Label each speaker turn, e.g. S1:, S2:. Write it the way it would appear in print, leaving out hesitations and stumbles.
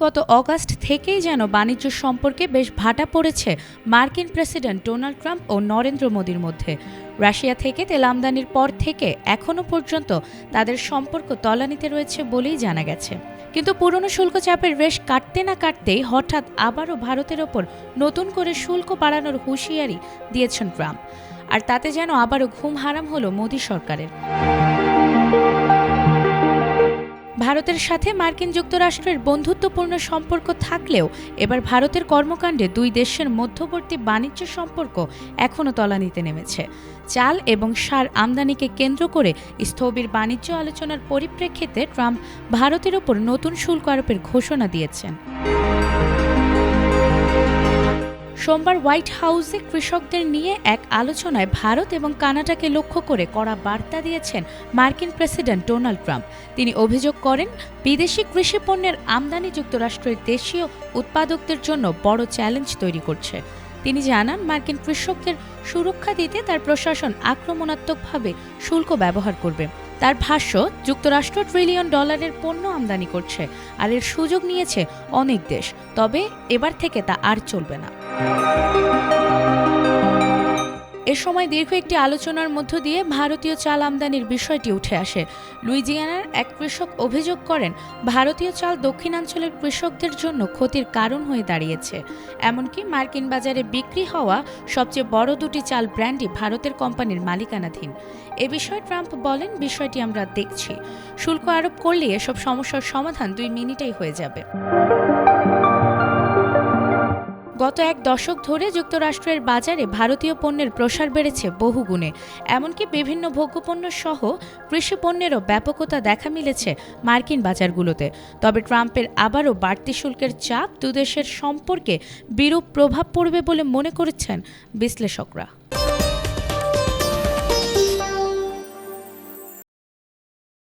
S1: গত অগাস্ট থেকেই যেন বাণিজ্য সম্পর্কে বেশ ভাটা পড়েছে মার্কিন প্রেসিডেন্ট ডোনাল্ড ট্রাম্প ও নরেন্দ্র মোদীর মধ্যে। রাশিয়া থেকে তেল আমদানির পর থেকে এখনও পর্যন্ত তাদের সম্পর্ক তলানিতে রয়েছে বলেই জানা গেছে। কিন্তু পুরনো শুল্ক চাপের রেশ কাটতে না কাটতেই হঠাৎ আবারও ভারতের ওপর নতুন করে শুল্ক বাড়ানোর হুঁশিয়ারি দিয়েছেন ট্রাম্প। আর তাতে যেন আবারও ঘুম হারাম হলো মোদী সরকারের। ভারতের সাথে মার্কিন যুক্তরাষ্ট্রের বন্ধুত্বপূর্ণ সম্পর্ক থাকলেও এবার ভারতের কর্মকাণ্ডে দুই দেশের মধ্যবর্তী বাণিজ্য সম্পর্ক এখনও তলানিতে নেমেছে। চাল এবং সার আমদানিকে কেন্দ্র করে স্থবির বাণিজ্য আলোচনার পরিপ্রেক্ষিতে ট্রাম্প ভারতের ওপর নতুন শুল্ক আরোপের ঘোষণা দিয়েছেন। সোমবার হোয়াইট হাউসে কৃষকদের নিয়ে এক আলোচনায় ভারত এবং কানাডাকে লক্ষ্য করে কড়া বার্তা দিয়েছেন মার্কিন প্রেসিডেন্ট ডোনাল্ড ট্রাম্প। তিনি অভিযোগ করেন, বিদেশি কৃষি পণ্যের আমদানি যুক্তরাষ্ট্রের দেশীয় উৎপাদকদের জন্য বড় চ্যালেঞ্জ তৈরি করছে। তিনি জানান, মার্কিন কৃষকদের সুরক্ষা দিতে তার প্রশাসন আক্রমণাত্মকভাবে শুল্ক ব্যবহার করবে। তার ভাষ্য, যুক্তরাষ্ট্র $1 ট্রিলিয়ন পণ্য আমদানি করছে, আর এর সুযোগ নিয়েছে অনেক দেশ। তবে এবার থেকে তা আর চলবে না। এ সময় দীর্ঘ একটি আলোচনার মধ্য দিয়ে ভারতীয় চাল আমদানির বিষয়টি উঠে আসে। লুইজিয়ানার এক কৃষক অভিযোগ করেন, ভারতীয় চাল দক্ষিণাঞ্চলের কৃষকদের জন্য ক্ষতির কারণ হয়ে দাঁড়িয়েছে। এমনকি মার্কিন বাজারে বিক্রি হওয়া সবচেয়ে বড় দুটি চাল ব্র্যান্ডই ভারতের কোম্পানির মালিকানাধীন। এ বিষয়ে ট্রাম্প বলেন, বিষয়টি আমরা দেখছি। শুল্ক আরোপ করলে এসব সমস্যার সমাধান 2 মিনিটেই হয়ে যাবে। গত এক দশক ধরে যুক্তরাষ্ট্রের বাজারে ভারতীয় পণ্যের প্রসার বেড়েছে বহুগুণে। এমনকি বিভিন্ন ভোগ্যপণ্য সহ কৃষি পণ্যেরও ব্যাপকতা দেখা মিলেছে মার্কিন বাজারগুলোতে। তবে ট্রাম্পের আবারও বাড়তি শুল্কের চাপ দুদেশের সম্পর্কে বিরূপ প্রভাব পড়বে বলে মনে করছেন বিশ্লেষকরা।